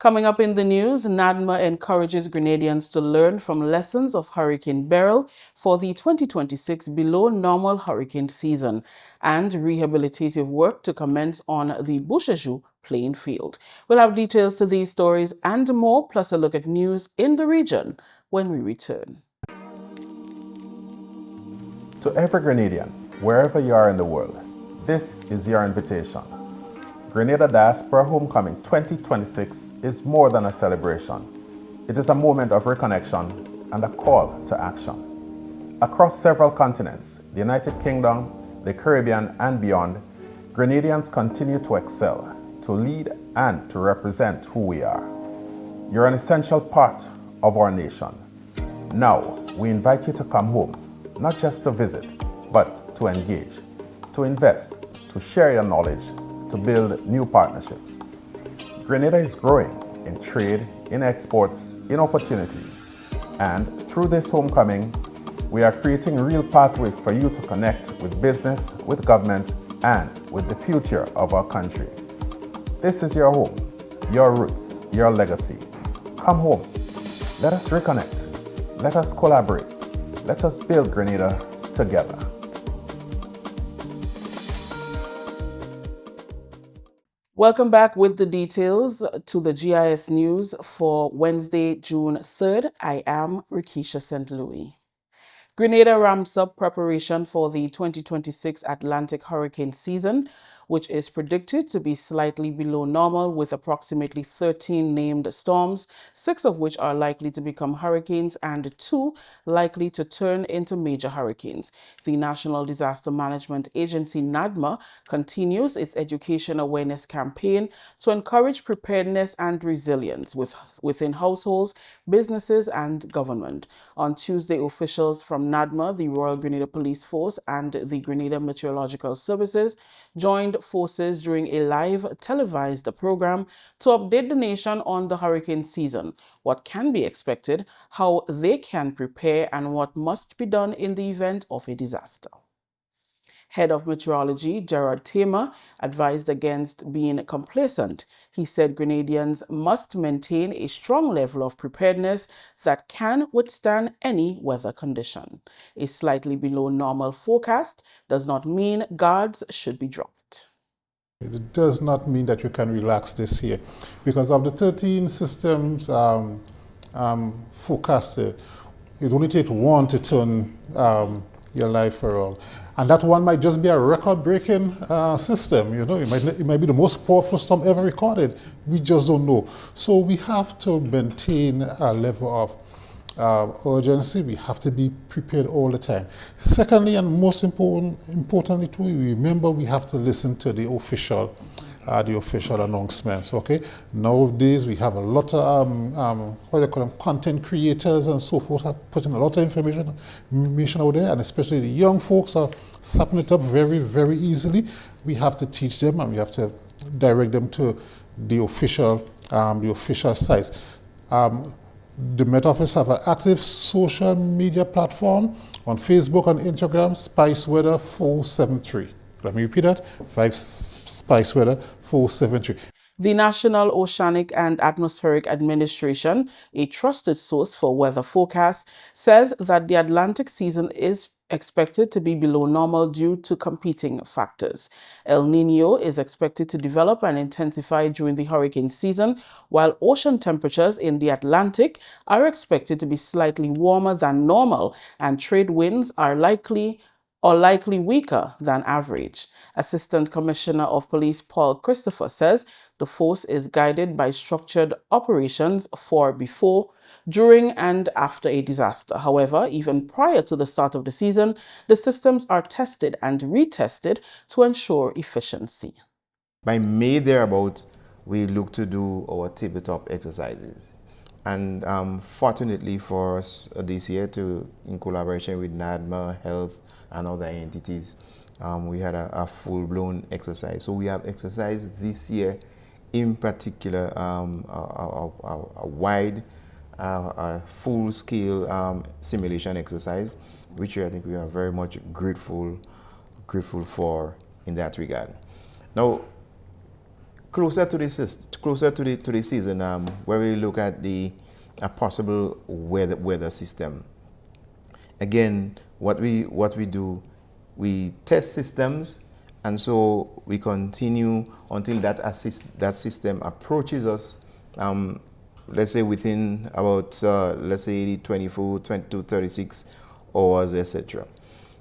Coming up in the news, NADMA encourages Grenadians to learn from lessons of Hurricane Beryl for the 2026 below normal hurricane season, and rehabilitative work to commence on the Bouchejou playing field. We'll have details to these stories and more, plus a look at news in the region when we return. To every Grenadian, wherever you are in the world, this is your invitation. Grenada Diaspora Homecoming 2026 is more than a celebration. It is a moment of reconnection and a call to action. Across several continents, the United Kingdom, the Caribbean, and beyond, Grenadians continue to excel, to lead, and to represent who we are. You're an essential part of our nation. Now, we invite you to come home, not just to visit, but to engage, to invest, to share your knowledge, to build new partnerships. Grenada is growing in trade, in exports, in opportunities. And through this homecoming, we are creating real pathways for you to connect with business, with government, and with the future of our country. This is your home, your roots, your legacy. Come home. Let us reconnect. Let us collaborate. Let us build Grenada together. Welcome back with the details to the GIS news for Wednesday, June 3rd. I am Rikisha St. Louis. Grenada ramps up preparation for the 2026 Atlantic hurricane season, which is predicted to be slightly below normal with approximately 13 named storms, 6 of which are likely to become hurricanes and 2 likely to turn into major hurricanes. The National Disaster Management Agency, NADMA, continues its education awareness campaign to encourage preparedness and resilience within households, businesses, and government. On Tuesday, officials from NADMA, the Royal Grenada Police Force, and the Grenada Meteorological Services joined forces during a live televised program to update the nation on the hurricane season, what can be expected, how they can prepare, and what must be done in the event of a disaster. Head of Meteorology, Gerard Tamer, advised against being complacent. He said Grenadians must maintain a strong level of preparedness that can withstand any weather condition. A slightly below normal forecast does not mean guards should be dropped. It does not mean that you can relax this year. Because of the 13 systems forecasted, it only takes one to turn your life around. And that one might just be a record-breaking system. You know, it might be the most powerful storm ever recorded. We just don't know. So we have to maintain a level of urgency. We have to be prepared all the time. Secondly, and most importantly too, remember we have to listen to the official announcements. Okay. Nowadays we have a lot of what they call them, content creators and so forth, are putting a lot of information out there, and especially the young folks are sapping it up very, very easily. We have to teach them and we have to direct them to the official sites. The Met Office have an active social media platform on Facebook and Instagram, Spice Weather 473. Let me repeat that, Spice Weather 473. The National Oceanic and Atmospheric Administration, a trusted source for weather forecasts, says that the Atlantic season is expected to be below normal due to competing factors. El Niño is expected to develop and intensify during the hurricane season, while ocean temperatures in the Atlantic are expected to be slightly warmer than normal, and trade winds are likely weaker than average. Assistant Commissioner of Police Paul Christopher says the force is guided by structured operations for before, during, and after a disaster. However, even prior to the start of the season, the systems are tested and retested to ensure efficiency. By May thereabout, we look to do our tabletop exercises. And fortunately for us this year, in collaboration with NADMA, Health, and other entities, we had a full-blown exercise. So we have exercised this year, in particular, a wide, full-scale simulation exercise, which I think we are very much grateful for in that regard. Now, closer to the season, where we look at the a possible weather system. Again, what we do, we test systems, and so we continue until that system approaches us. Let's say within about let's say 24, 22, 36 hours, etc.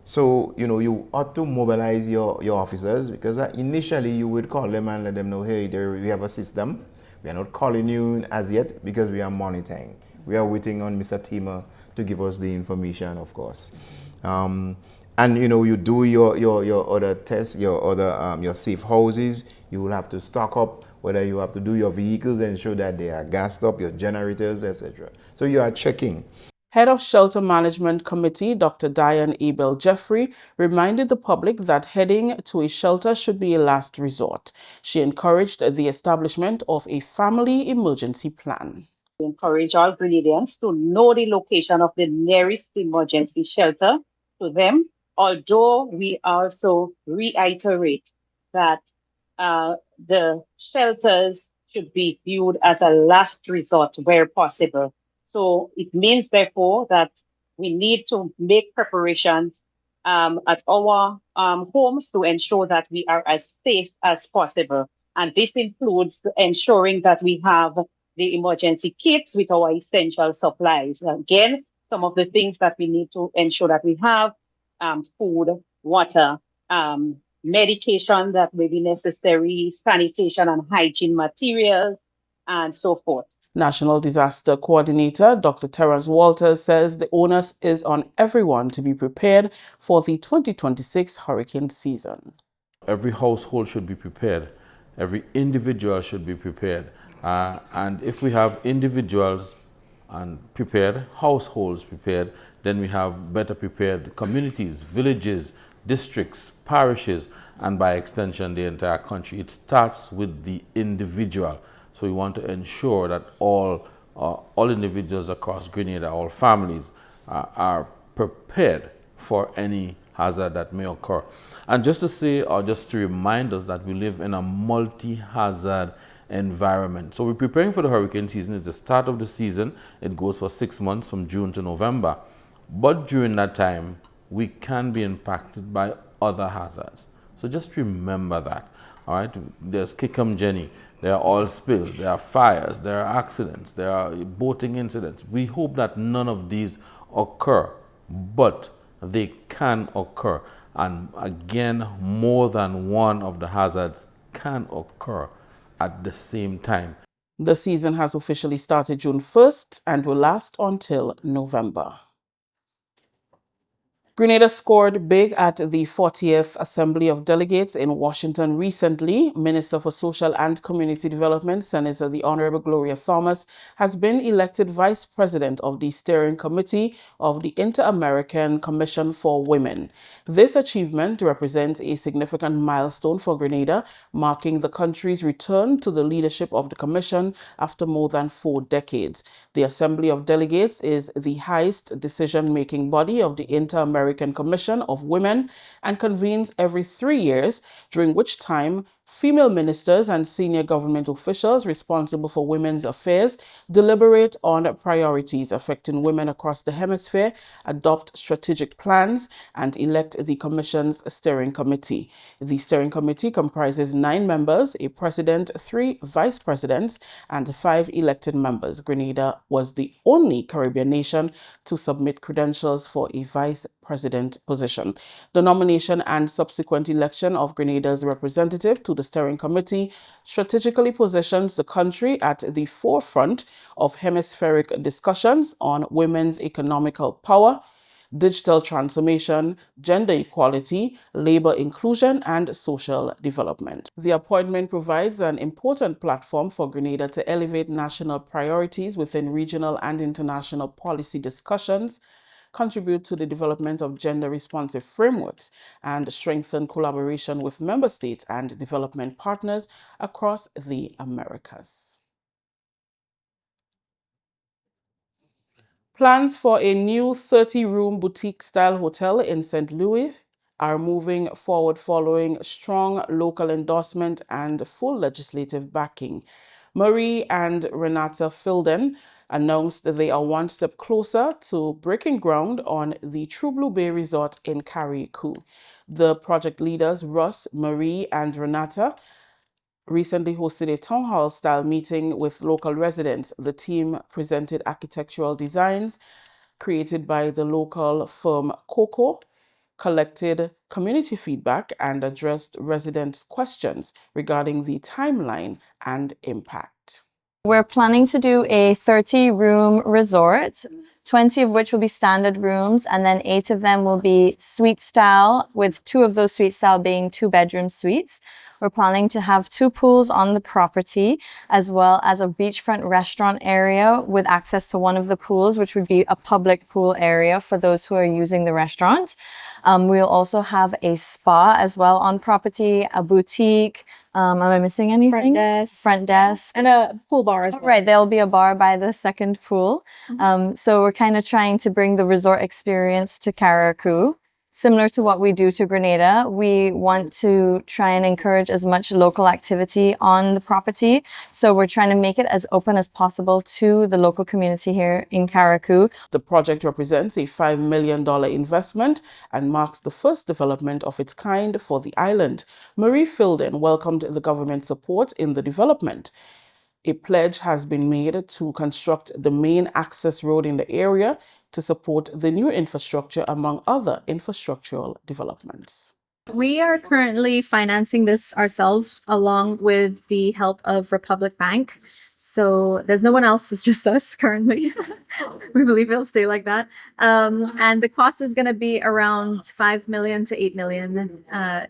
So, you ought to mobilize your officers, because initially you would call them and let them know, hey, we have a system. We are not calling you as yet because we are monitoring. We are waiting on Mr. Tima to give us the information, of course. And you do your other tests, your safe houses. You will have to stock up, whether you have to do your vehicles and ensure that they are gassed up, your generators, etc. So you are checking. Head of Shelter Management Committee, Dr. Diane Abel Jeffrey, reminded the public that heading to a shelter should be a last resort. She encouraged the establishment of a family emergency plan. We encourage all Grenadians to know the location of the nearest emergency shelter to them, although we also reiterate that the shelters should be viewed as a last resort where possible. So it means, therefore, that we need to make preparations at our homes to ensure that we are as safe as possible. And this includes ensuring that we have the emergency kits with our essential supplies. Again, some of the things that we need to ensure that we have: food, water, medication that may be necessary, sanitation and hygiene materials, and so forth. National Disaster Coordinator Dr. Terence Walters says the onus is on everyone to be prepared for the 2026 hurricane season. Every household should be prepared. Every individual should be prepared. And if we have individuals and prepared, households prepared, then we have better prepared communities, villages, districts, parishes, and by extension, the entire country. It starts with the individual. So we want to ensure that all individuals across Grenada, all families, are prepared for any hazard that may occur. And just to say, or just to remind us that we live in a multi-hazard environment. So we're preparing for the hurricane season. It's the start of the season. It goes for 6 months from June to November. But during that time, we can be impacted by other hazards. So just remember that. All right, there's Kickham Jenny, there are oil spills, there are fires, there are accidents, there are boating incidents. We hope that none of these occur, but they can occur. And again, more than one of the hazards can occur at the same time. The season has officially started June 1st and will last until November. Grenada scored big at the 40th Assembly of Delegates in Washington recently. Minister for Social and Community Development, Senator the Honorable Gloria Thomas, has been elected Vice President of the Steering Committee of the Inter-American Commission for Women. This achievement represents a significant milestone for Grenada, marking the country's return to the leadership of the Commission after more than 4 decades. The Assembly of Delegates is the highest decision-making body of the Inter-American Commission of Women and convenes every 3 years, during which time female ministers and senior government officials responsible for women's affairs deliberate on priorities affecting women across the hemisphere, adopt strategic plans, and elect the Commission's steering committee. The steering committee comprises 9 members, a president, 3 vice presidents, and 5 elected members. Grenada was the only Caribbean nation to submit credentials for a vice president position. The nomination and subsequent election of Grenada's representative to the steering committee strategically positions the country at the forefront of hemispheric discussions on women's economical power, digital transformation, gender equality, labor inclusion, and social development. The appointment provides an important platform for Grenada to elevate national priorities within regional and international policy discussions, contribute to the development of gender-responsive frameworks, and strengthen collaboration with member states and development partners across the Americas. Plans for a new 30-room boutique-style hotel in St. Louis are moving forward following strong local endorsement and full legislative backing. Marie and Renata Filden announced that they are one step closer to breaking ground on the True Blue Bay Resort in Carriacou. The project leaders, Russ, Marie, and Renata, recently hosted a town hall style meeting with local residents. The team presented architectural designs created by the local firm Coco, collected community feedback, and addressed residents' questions regarding the timeline and impact. We're planning to do a 30-room resort, 20 of which will be standard rooms, and then 8 of them will be suite style, with 2 of those suite style being 2-bedroom suites. We're planning to have 2 pools on the property, as well as a beachfront restaurant area with access to one of the pools, which would be a public pool area for those who are using the restaurant. We'll also have a spa as well on property, a boutique. Am I missing anything? Front desk. And a pool bar as well. Right, there'll be a bar by the second pool. So we're kind of trying to bring the resort experience to Carriacou. Similar to what we do to Grenada, we want to try and encourage as much local activity on the property. So we're trying to make it as open as possible to the local community here in Carriacou. The project represents a $5 million investment and marks the first development of its kind for the island. Marie Filden welcomed the government's support in the development. A pledge has been made to construct the main access road in the area to support the new infrastructure, among other infrastructural developments. We are currently financing this ourselves along with the help of Republic Bank. So there's no one else, it's just us currently. We believe it'll stay like that. And the cost is going to be around $5 million to $8 million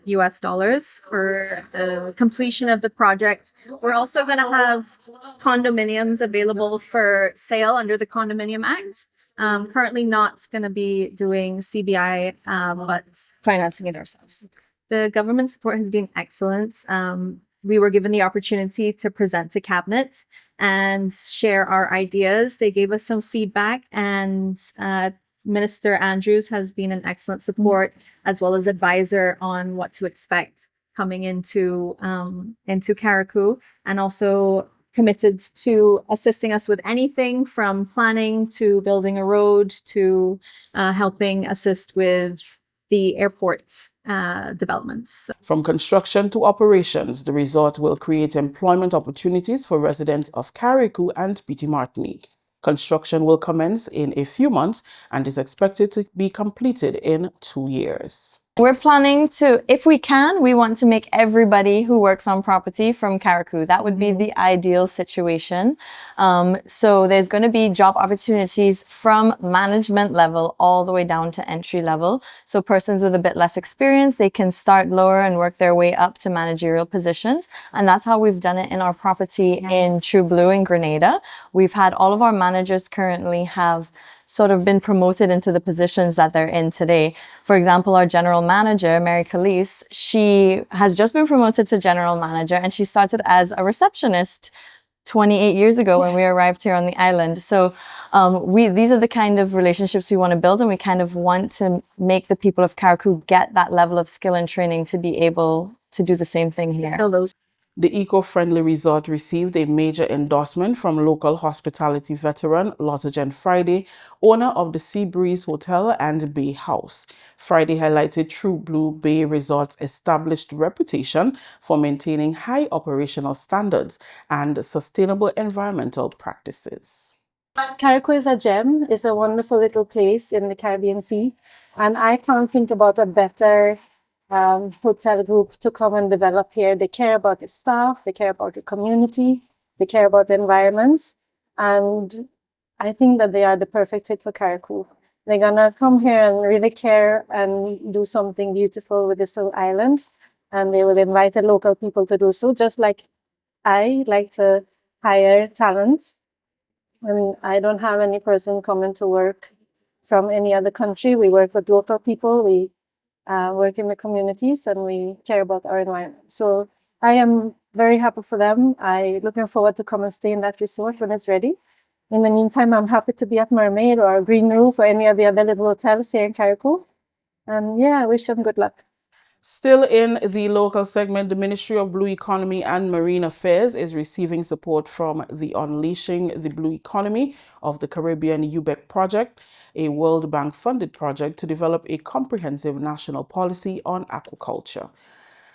US dollars for the completion of the project. We're also going to have condominiums available for sale under the Condominium Act. Currently not going to be doing CBI, but financing it ourselves. The government support has been excellent. We were given the opportunity to present to cabinet and share our ideas. They gave us some feedback, and Minister Andrews has been an excellent support as well as advisor on what to expect coming into Carriacou, and also committed to assisting us with anything from planning to building a road to helping assist with the airport's developments. From construction to operations, the resort will create employment opportunities for residents of Carriacou and Petite Martinique. Construction will commence in a few months and is expected to be completed in 2 years. We're planning to, if we can, we want to make everybody who works on property from Carriacou. That would be the ideal situation. So there's going to be job opportunities from management level all the way down to entry level. So persons with a bit less experience, they can start lower and work their way up to managerial positions. And that's how we've done it in our property in True Blue in Grenada. We've had all of our managers currently have sort of been promoted into the positions that they're in today. For example, our general manager, Mary Calise, she has just been promoted to general manager, and she started as a receptionist 28 years ago when we arrived here on the island. So these are the kind of relationships we want to build, and we kind of want to make the people of Carriacou get that level of skill and training to be able to do the same thing here. The eco-friendly resort received a major endorsement from local hospitality veteran Lottagen Friday, owner of the Sea Breeze Hotel and Bay House. Friday highlighted True Blue Bay Resort's established reputation for maintaining high operational standards and sustainable environmental practices. Carriacou is a gem. It's a wonderful little place in the Caribbean Sea, and I can't think about a better hotel group to come and develop here. They care about the staff, they care about the community, they care about the environments, and I think that they are the perfect fit for Carriacou. They're gonna come here and really care and do something beautiful with this little island, and they will invite the local people to do so, just like I like to hire talents. And I don't have any person coming to work from any other country. We work with local people, we work in the communities, and we care about our environment. So I am very happy for them. I'm looking forward to come and stay in that resort when it's ready. In the meantime, I'm happy to be at Mermaid or Green Roof or any of the other little hotels here in Carriacou. And yeah, I wish them good luck. Still in the local segment, the Ministry of Blue Economy and Marine Affairs is receiving support from the Unleashing the Blue Economy of the Caribbean UBEC project, a World Bank funded project to develop a comprehensive national policy on aquaculture.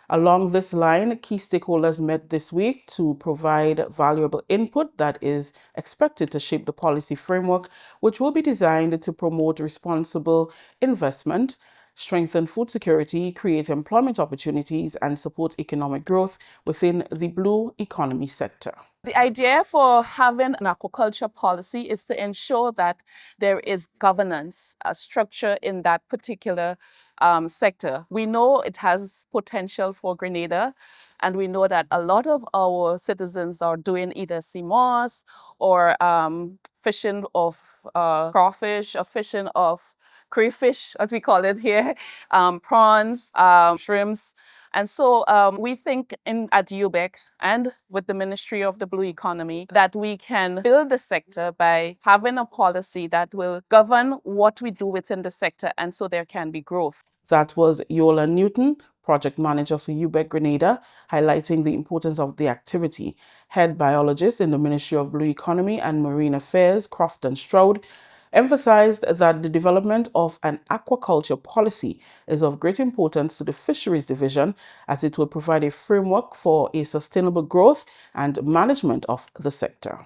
Along this line, key stakeholders met this week to provide valuable input that is expected to shape the policy framework, which will be designed to promote responsible investment, strengthen food security, create employment opportunities, and support economic growth within the blue economy sector. The idea for having an aquaculture policy is to ensure that there is governance, a structure in that particular sector. We know it has potential for Grenada, and we know that a lot of our citizens are doing either sea moss or fishing of crawfish or fishing of crayfish, as we call it here, prawns, shrimps. And so we think at UBEC and with the Ministry of the Blue Economy that we can build the sector by having a policy that will govern what we do within the sector, and so there can be growth. That was Yola Newton, project manager for UBEC Grenada, highlighting the importance of the activity. Head biologist in the Ministry of Blue Economy and Marine Affairs, Crofton Stroud, emphasized that the development of an aquaculture policy is of great importance to the Fisheries Division, as it will provide a framework for a sustainable growth and management of the sector.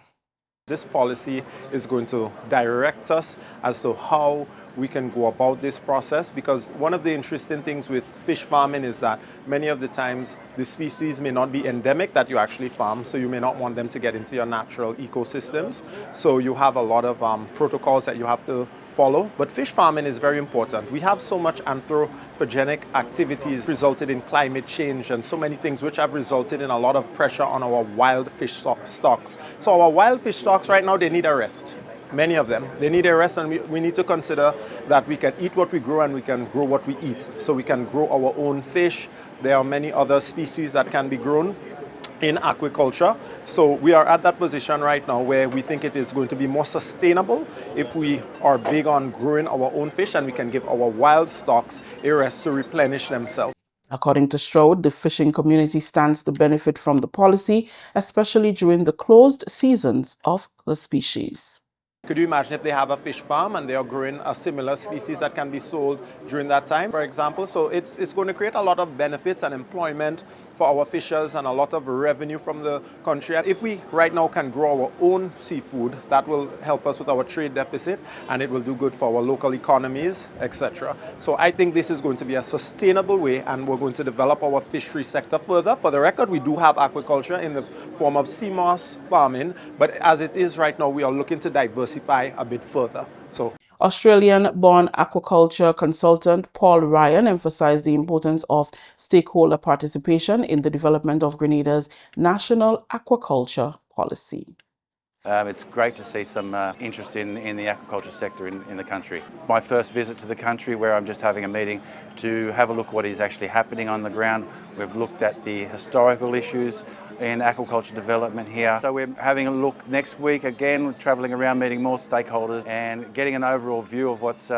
This policy is going to direct us as to how we can go about this process, because one of the interesting things with fish farming is that many of the times the species may not be endemic that you actually farm, so you may not want them to get into your natural ecosystems. So you have a lot of protocols that you have to follow, but fish farming is very important. We have so much anthropogenic activities resulted in climate change and so many things which have resulted in a lot of pressure on our wild fish stocks. So our wild fish stocks right now, they need a rest. Many of them, they need a rest, and we need to consider that we can eat what we grow and we can grow what we eat. So we can grow our own fish. There are many other species that can be grown in aquaculture. So we are at that position right now where we think it is going to be more sustainable if we are big on growing our own fish and we can give our wild stocks a rest to replenish themselves. According to Stroud, the fishing community stands to benefit from the policy, especially during the closed seasons of the species. Could you imagine if they have a fish farm and they are growing a similar species that can be sold during that time, for example? So it's going to create a lot of benefits and employment for our fishers and a lot of revenue from the country. And if we right now can grow our own seafood, that will help us with our trade deficit, and it will do good for our local economies, etc. So I think this is going to be a sustainable way, and we're going to develop our fishery sector further. For the record, we do have aquaculture in the form of sea moss farming, but as it is right now, we are looking to diversify a bit further. So Australian-born aquaculture consultant Paul Ryan emphasized the importance of stakeholder participation in the development of Grenada's national aquaculture policy. It's great to see some interest in the aquaculture sector in the country. My first visit to the country, where I'm just having a meeting to have a look at what is actually happening on the ground. We've looked at the historical issues in aquaculture development here. So we're having a look next week again, travelling around meeting more stakeholders and getting an overall view of what's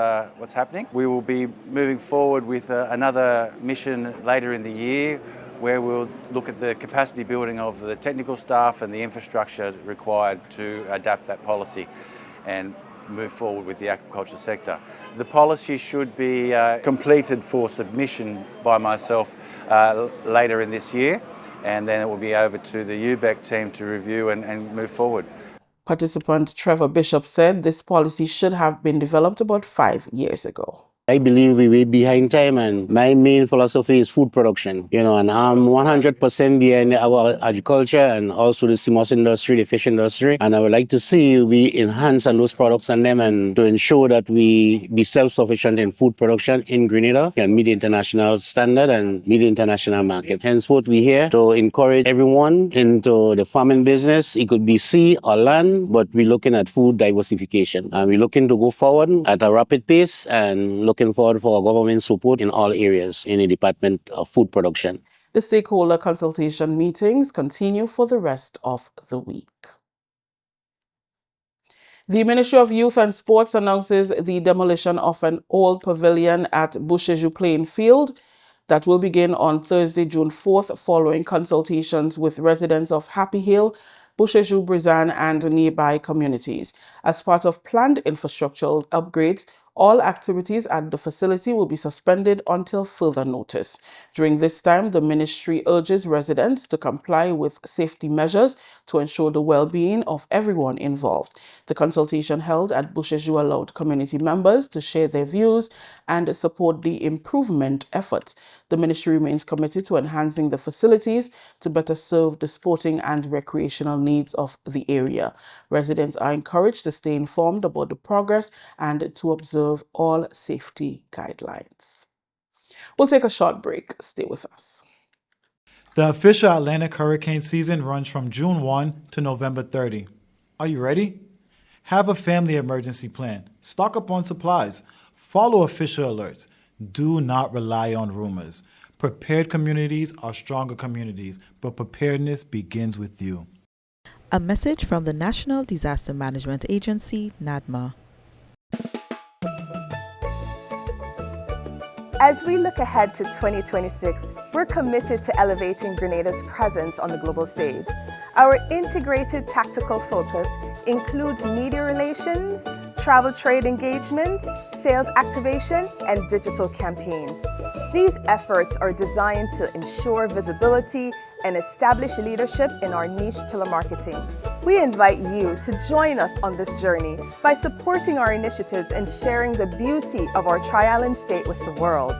happening. We will be moving forward with another mission later in the year, where we'll look at the capacity building of the technical staff and the infrastructure required to adapt that policy and move forward with the aquaculture sector. The policy should be completed for submission by myself later in this year, and then it will be over to the UBEC team to review and move forward. Participant Trevor Bishop said this policy should have been developed about 5 years ago. I believe we were behind time, and my main philosophy is food production, and I'm 100% behind our agriculture and also the sea moss industry, the fish industry. And I would like to see we enhance on those products and them, and to ensure that we be self-sufficient in food production in Grenada and meet the international standard and meet the international market. Henceforth, we're here to encourage everyone into the farming business. It could be sea or land, but we're looking at food diversification. And we're looking to go forward at a rapid pace and looking forward for government support in all areas in the Department of Food Production. The stakeholder consultation meetings continue for the rest of the week. The Ministry of Youth and Sports announces the demolition of an old pavilion at Bouchejou Playing Field that will begin on Thursday, June 4th, following consultations with residents of Happy Hill, Bouchejou, Brizan, and nearby communities. As part of planned infrastructural upgrades, all activities at the facility will be suspended until further notice. During this time, the ministry urges residents to comply with safety measures to ensure the well-being of everyone involved. The consultation held at Bouchejou allowed community members to share their views and support the improvement efforts. The ministry remains committed to enhancing the facilities to better serve the sporting and recreational needs of the area. Residents are encouraged to stay informed about the progress and to observe all safety guidelines. We'll take a short break. Stay with us. The official Atlantic hurricane season runs from June 1 to November 30. Are you ready? Have a family emergency plan. Stock up on supplies. Follow official alerts. Do not rely on rumors. Prepared communities are stronger communities, but preparedness begins with you. A message from the National Disaster Management Agency, NADMA. As we look ahead to 2026, we're committed to elevating Grenada's presence on the global stage. Our integrated tactical focus includes media relations, travel trade engagement, sales activation, and digital campaigns. These efforts are designed to ensure visibility and establish leadership in our niche pillar marketing. We invite you to join us on this journey by supporting our initiatives and sharing the beauty of our tri-island state with the world.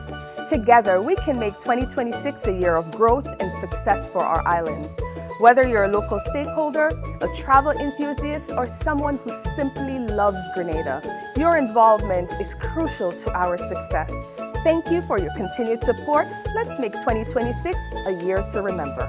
Together, we can make 2026 a year of growth and success for our islands. Whether you're a local stakeholder, a travel enthusiast, or someone who simply loves Grenada, your involvement is crucial to our success. Thank you for your continued support. Let's make 2026 a year to remember.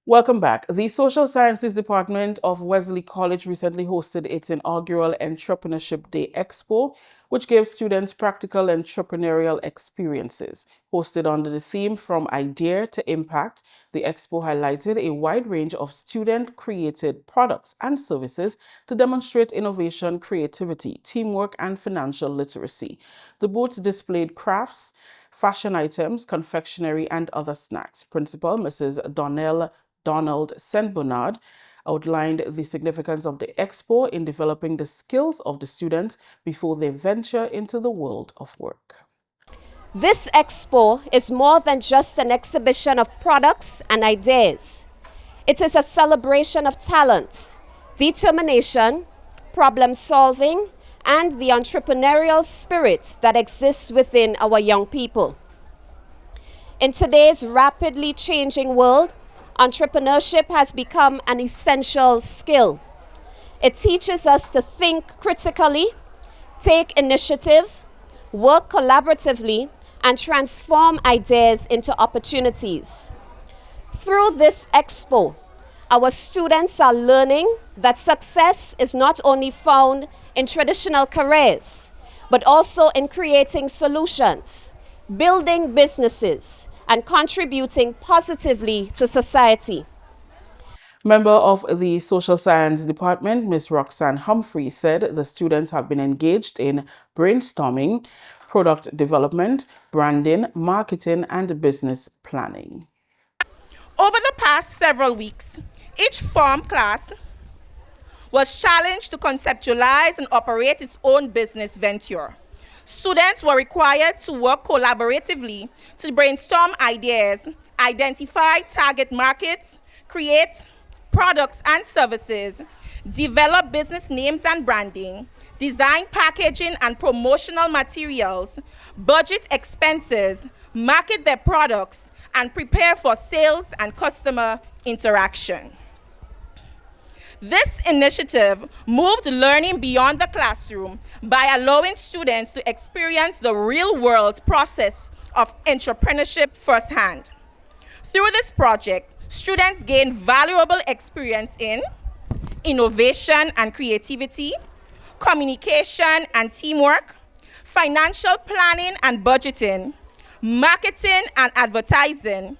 Welcome back. The Social Sciences Department of Wesley College recently hosted its inaugural Entrepreneurship Day Expo, which gave students practical entrepreneurial experiences. Hosted under the theme From Idea to Impact, the expo highlighted a wide range of student-created products and services to demonstrate innovation, creativity, teamwork, and financial literacy. The booths displayed crafts, fashion items, confectionery, and other snacks. Principal Mrs. Donald St. Bernard outlined the significance of the expo in developing the skills of the students before they venture into the world of work. This expo is more than just an exhibition of products and ideas. It is a celebration of talent, determination, problem solving, and the entrepreneurial spirit that exists within our young people. In today's rapidly changing world, entrepreneurship has become an essential skill. It teaches us to think critically, take initiative, work collaboratively, and transform ideas into opportunities. Through this expo, our students are learning that success is not only found in traditional careers, but also in creating solutions, building businesses, and contributing positively to society. Member of the Social Science Department, Ms. Roxanne Humphrey, said the students have been engaged in brainstorming, product development, branding, marketing, and business planning. Over the past several weeks, each form class was challenged to conceptualize and operate its own business venture. Students were required to work collaboratively to brainstorm ideas, identify target markets, create products and services, develop business names and branding, design packaging and promotional materials, budget expenses, market their products, and prepare for sales and customer interaction. This initiative moved learning beyond the classroom by allowing students to experience the real-world process of entrepreneurship firsthand. Through this project, students gained valuable experience in innovation and creativity, communication and teamwork, financial planning and budgeting, marketing and advertising,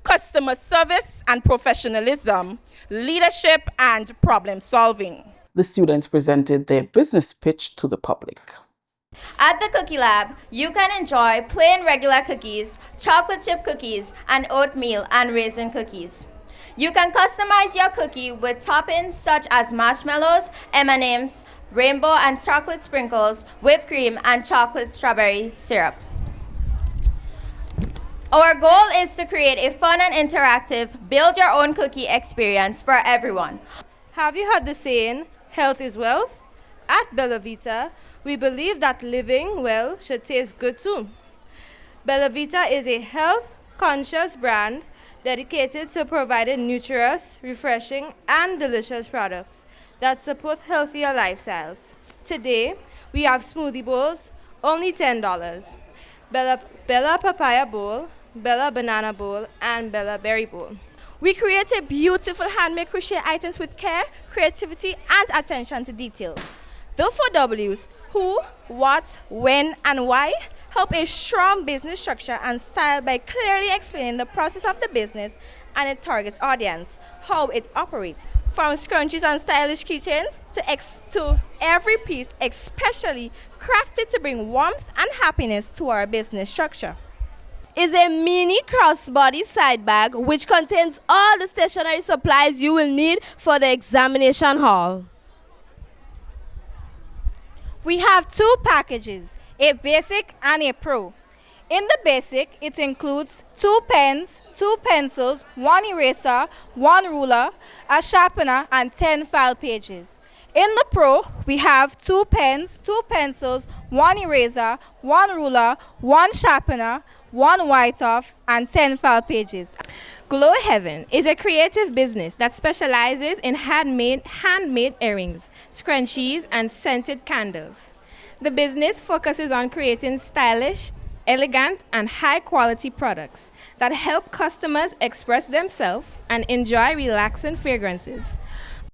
customer service and professionalism, leadership, and problem solving. The students presented their business pitch to the public. At the Cookie Lab, you can enjoy plain regular cookies, chocolate chip cookies, and oatmeal and raisin cookies. You can customize your cookie with toppings such as marshmallows, M&Ms, rainbow and chocolate sprinkles, whipped cream, and chocolate strawberry syrup. Our goal is to create a fun and interactive build-your-own cookie experience for everyone. Have you heard the saying, health is wealth? At Bella Vita, we believe that living well should taste good too. Bella Vita is a health-conscious brand dedicated to providing nutritious, refreshing, and delicious products that support healthier lifestyles. Today, we have smoothie bowls, only $10. Bella Papaya Bowl, Bella Banana Bowl, and Bella Berry Bowl. We created beautiful handmade crochet items with care, creativity, and attention to detail. The 4 W's, who, what, when, and why, help a strong business structure and style by clearly explaining the process of the business and its target audience, how it operates. From scrunchies and stylish keychains to every piece especially crafted to bring warmth and happiness to our business structure. Is a mini crossbody side bag which contains all the stationery supplies you will need for the examination hall. We have 2 packages, a basic and a pro. In the basic, it includes 2 pens, 2 pencils, 1 eraser, 1 ruler, a sharpener, and 10 file pages. In the pro, we have 2 pens, 2 pencils, 1 eraser, 1 ruler, 1 sharpener, 1 white-off, and 10 file pages. Glow Heaven is a creative business that specializes in handmade earrings, scrunchies, and scented candles. The business focuses on creating stylish, elegant, and high-quality products that help customers express themselves and enjoy relaxing fragrances.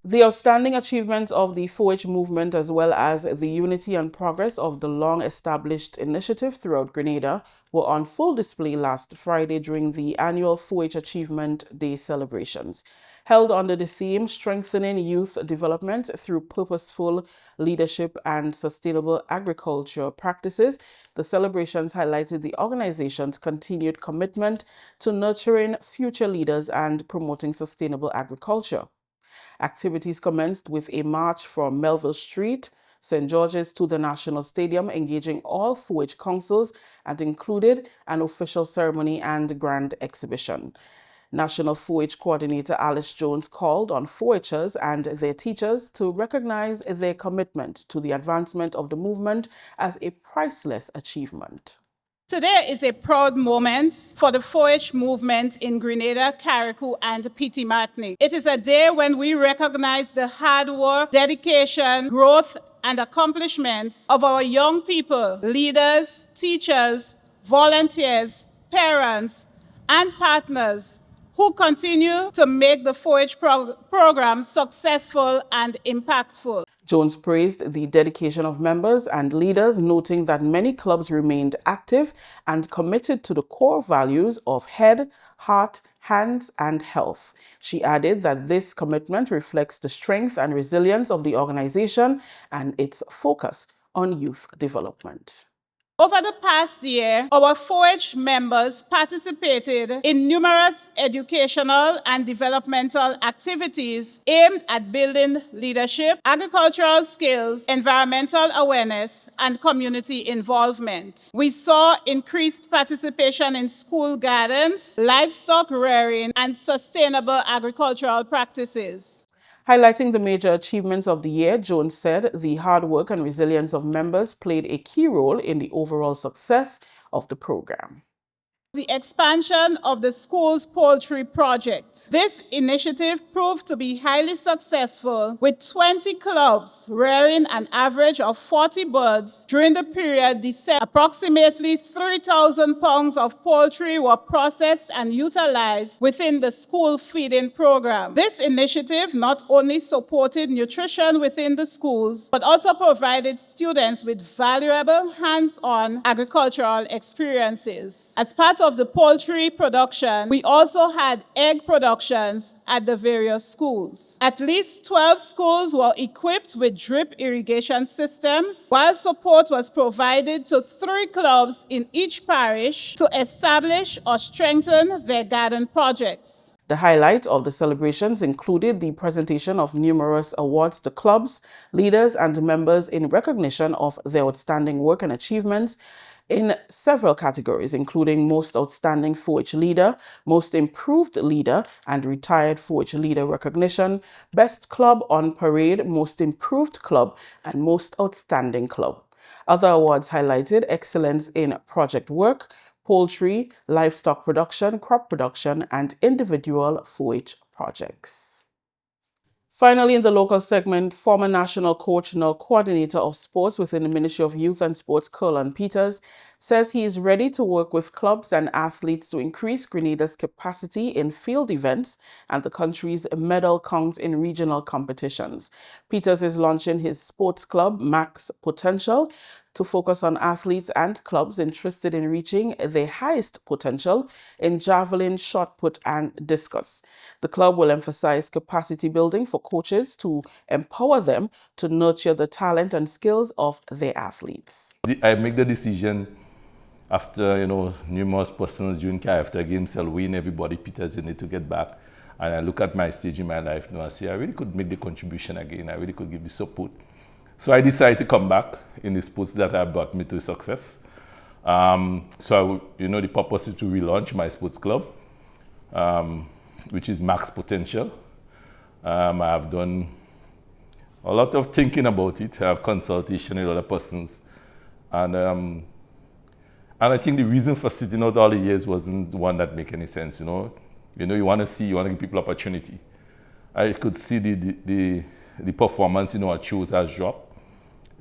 The outstanding achievements of the 4-H movement, as well as the unity and progress of the long-established initiative throughout Grenada, were on full display last Friday during the annual 4-H Achievement Day celebrations. Held under the theme Strengthening Youth Development Through Purposeful Leadership and Sustainable Agriculture Practices, the celebrations highlighted the organization's continued commitment to nurturing future leaders and promoting sustainable agriculture. Activities commenced with a march from Melville Street, St. George's to the National Stadium, engaging all 4-H councils, and included an official ceremony and grand exhibition. National 4-H Coordinator Alice Jones called on 4-Hers and their teachers to recognize their commitment to the advancement of the movement as a priceless achievement. Today is a proud moment for the 4-H movement in Grenada, Carriacou, and Petit Martinique. It is a day when we recognize the hard work, dedication, growth, and accomplishments of our young people, leaders, teachers, volunteers, parents, and partners who continue to make the 4-H program successful and impactful. Jones praised the dedication of members and leaders, noting that many clubs remained active and committed to the core values of head, heart, hands, and health. She added that this commitment reflects the strength and resilience of the organization and its focus on youth development. Over the past year, our 4-H members participated in numerous educational and developmental activities aimed at building leadership, agricultural skills, environmental awareness, and community involvement. We saw increased participation in school gardens, livestock rearing, and sustainable agricultural practices. Highlighting the major achievements of the year, Jones said the hard work and resilience of members played a key role in the overall success of the program. The expansion of the school's poultry project. This initiative proved to be highly successful, with 20 clubs rearing an average of 40 birds during the period December. Approximately 3,000 pounds of poultry were processed and utilized within the school feeding program. This initiative not only supported nutrition within the schools, but also provided students with valuable hands-on agricultural experiences. As part of the poultry production, we also had egg productions at the various schools. At least 12 schools were equipped with drip irrigation systems, while support was provided to 3 clubs in each parish to establish or strengthen their garden projects. The highlight of the celebrations included the presentation of numerous awards to clubs, leaders, and members in recognition of their outstanding work and achievements in several categories, including Most Outstanding 4-H Leader, Most Improved Leader, and Retired 4-H Leader recognition, Best Club on Parade, Most Improved Club, and Most Outstanding Club. Other awards highlighted excellence in project work, poultry, livestock production, crop production, and individual 4-H projects. Finally, in the local segment, former national coach, now coordinator of sports within the Ministry of Youth and Sports, Curlon Peters, says he is ready to work with clubs and athletes to increase Grenada's capacity in field events and the country's medal count in regional competitions. Peters is launching his sports club, Max Potential, to focus on athletes and clubs interested in reaching their highest potential in javelin, shot put, and discus. The club will emphasize capacity building for coaches to empower them to nurture the talent and skills of their athletes. I make the decision after, numerous persons during Carriacou games, Selwyn, everybody, Peters, you need to get back. And I look at my stage in my life now, I say, I really could make the contribution again. I really could give the support. So I decided to come back in the sports that have brought me to success. So, the purpose is to relaunch my sports club, which is Max Potential. I have done a lot of thinking about it. I have consultation with other persons. And I think the reason for sitting out all the years wasn't the one that make any sense, you want to give people opportunity. I could see the performance, at shows has dropped.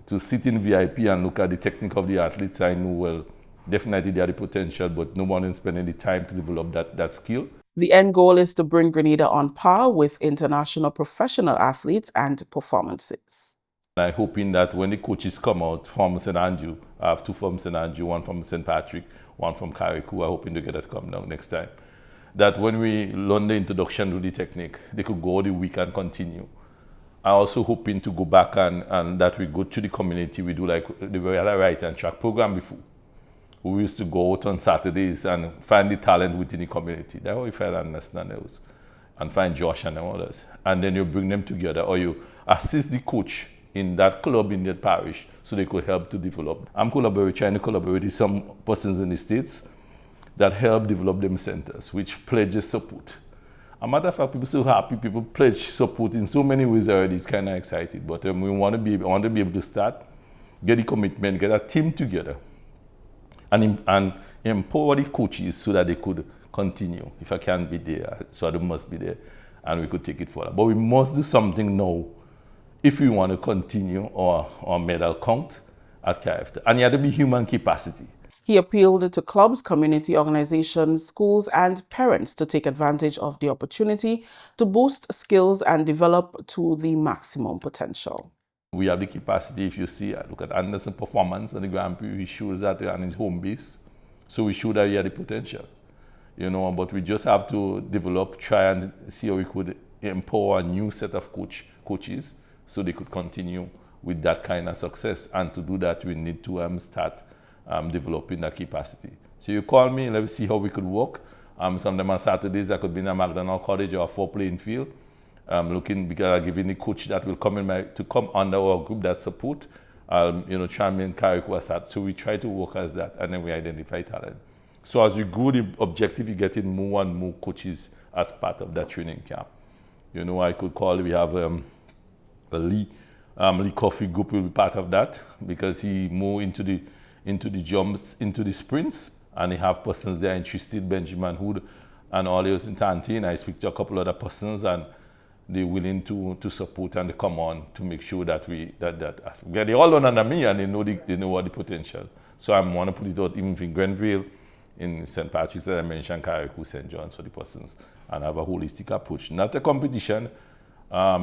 To sit in VIP and look at the technique of the athletes, I know, well, definitely they have the potential, but no one is spending the time to develop that skill. The end goal is to bring Grenada on par with international professional athletes and performances. I'm hoping that when the coaches come out from St. Andrew, I have 2 from St. Andrew, 1 from St. Patrick, 1 from Carriacou, I'm hoping to get that come down next time. That when we learn the introduction to the technique, they could go the week and continue. I'm also hoping to go back and that we go to the community. We do like the right and track program before. We used to go out on Saturdays and find the talent within the community. That's how we find understand those and find Josh and others. And then you bring them together or you assist the coach in that club in that parish so they could help to develop. I'm trying to collaborate with some persons in the States that help develop them centers, which pledges support. A matter of fact, people so happy, people pledge support in so many ways already. It's kind of exciting. But we want to be able to start, get the commitment, get a team together, and empower the coaches so that they could continue. If I can't be there, so they must be there, and we could take it further. But we must do something now if we want to continue our medal count at Carriacou. And you have to be human capacity. He appealed to clubs, community organizations, schools, and parents to take advantage of the opportunity to boost skills and develop to the maximum potential. We have the capacity. If you see, look at Anderson's performance on the Grand Prix, he shows that on his home base. So we show that he had the potential, but we just have to develop, try and see how we could empower a new set of coaches so they could continue with that kind of success. And to do that, we need to start developing that capacity. So you call me, let me see how we could work. Sometimes on Saturdays, I could be in a McDonald Cottage or a 4-playing field. Looking, because I'm giving the coach that will come to come under our group that support, try and make Carriacou aside. So we try to work as that, and then we identify talent. So as you grow the objective, you get in more and more coaches as part of that training camp. I could call, we have a Lee Coffee group will be part of that, because he more into the jumps, into the sprints, and he have persons there interested, Benjamin Hood and all those in Tantine. I speak to a couple other persons, and they're willing to support and to come on to make sure that they all learn under me, and they know what the potential. So I want to put it out even in Grenville, in St. Patrick's that I mentioned, Carriacou, St. John's for the persons, and have a holistic approach. Not a competition,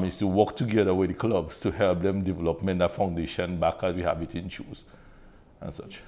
is to work together with the clubs to help them develop that foundation back as we have it in shoes and such.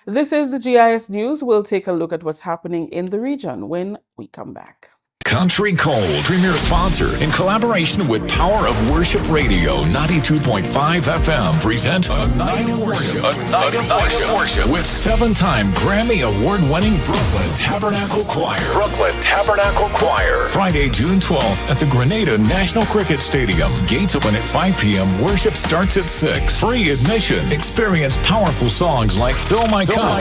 This is the GIS News. We'll take a look at what's happening in the region when we come back. Country Cold, premier sponsor, in collaboration with Power of Worship Radio 92.5 FM, present A Night of Worship. A Night of Worship with 7-time Grammy Award-winning Brooklyn Tabernacle Choir. Brooklyn Tabernacle Choir. Friday, June 12th at the Grenada National Cricket Stadium. Gates open at 5 p.m. Worship starts at 6. Free admission. Experience powerful songs like Fill My Cup.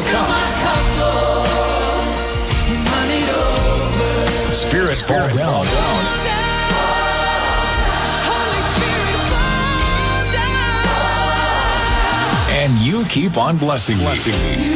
Spirits fall down. And you keep on blessing me.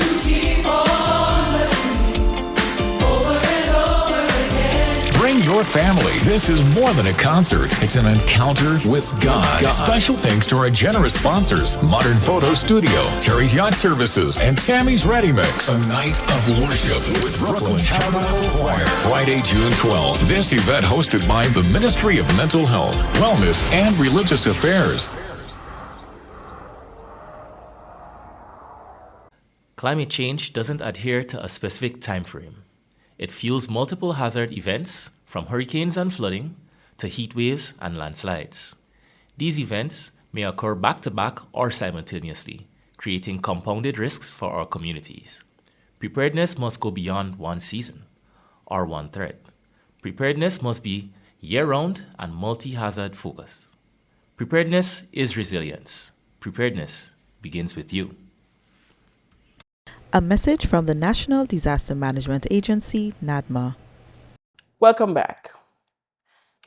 Bring your family. This is more than a concert. It's an encounter with God. Special thanks to our generous sponsors, Modern Photo Studio, Terry's Yacht Services, and Sammy's Ready Mix. A Night of Worship with Brooklyn Tabernacle Choir. Friday, June 12th. This event hosted by the Ministry of Mental Health, Wellness, and Religious Affairs. Climate change doesn't adhere to a specific time frame. It fuels multiple hazard events, from hurricanes and flooding to heat waves and landslides. These events may occur back-to-back or simultaneously, creating compounded risks for our communities. Preparedness must go beyond one season or one threat. Preparedness must be year-round and multi-hazard focused. Preparedness is resilience. Preparedness begins with you. A message from the National Disaster Management Agency, NADMA. Welcome back.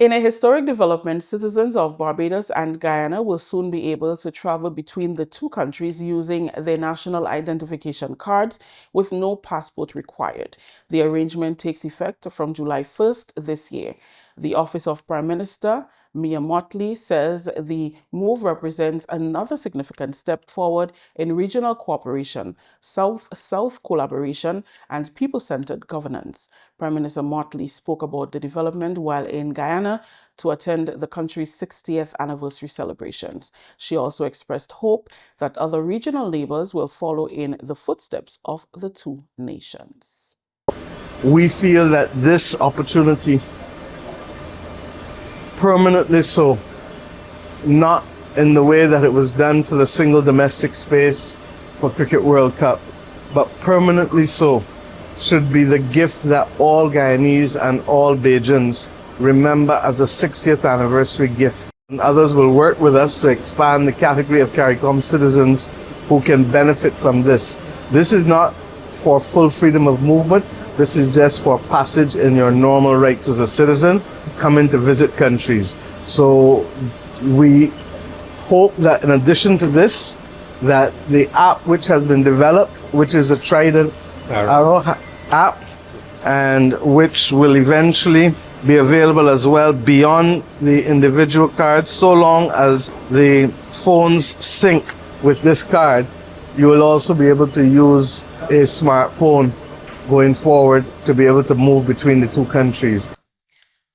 In a historic development, citizens of Barbados and Guyana will soon be able to travel between the two countries using their national identification cards with no passport required. The arrangement takes effect from July 1st this year. The Office of Prime Minister, Mia Mottley, says the move represents another significant step forward in regional cooperation, South-South collaboration, and people-centered governance. Prime Minister Mottley spoke about the development while in Guyana to attend the country's 60th anniversary celebrations. She also expressed hope that other regional neighbors will follow in the footsteps of the two nations. We feel that this opportunity, permanently so, not in the way that it was done for the single domestic space for Cricket World Cup, but permanently so, should be the gift that all Guyanese and all Bajans remember as a 60th anniversary gift. And others will work with us to expand the category of CARICOM citizens who can benefit from this. This is not for full freedom of movement. This is just for passage in your normal rights as a citizen, coming to visit countries. So we hope that in addition to this, that the app which has been developed, which is a Trident Arrow app, and which will eventually be available as well beyond the individual cards, so long as the phones sync with this card, you will also be able to use a smartphone going forward to be able to move between the two countries.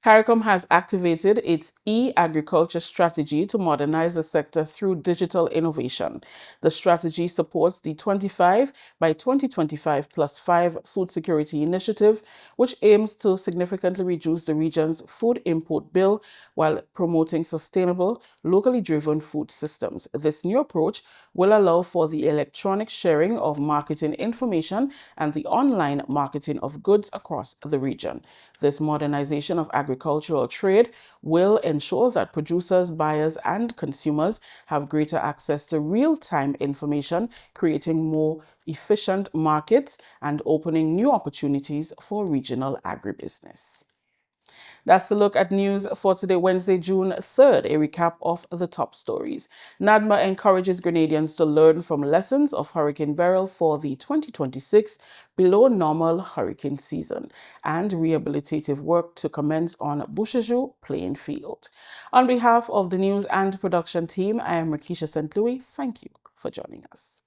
CARICOM has activated its e-agriculture strategy to modernize the sector through digital innovation. The strategy supports the 25 by 2025 plus 5 food security initiative, which aims to significantly reduce the region's food import bill while promoting sustainable, locally driven food systems. This new approach will allow for the electronic sharing of marketing information and the online marketing of goods across the region. This modernization of agricultural trade will ensure that producers, buyers, and consumers have greater access to real-time information, creating more efficient markets and opening new opportunities for regional agribusiness. That's the look at news for today, Wednesday, June 3rd, a recap of the top stories. NADMA encourages Grenadians to learn from lessons of Hurricane Beryl for the 2026 below normal hurricane season, and rehabilitative work to commence on Bouchajou playing field. On behalf of the news and production team, I am Rakisha St. Louis. Thank you for joining us.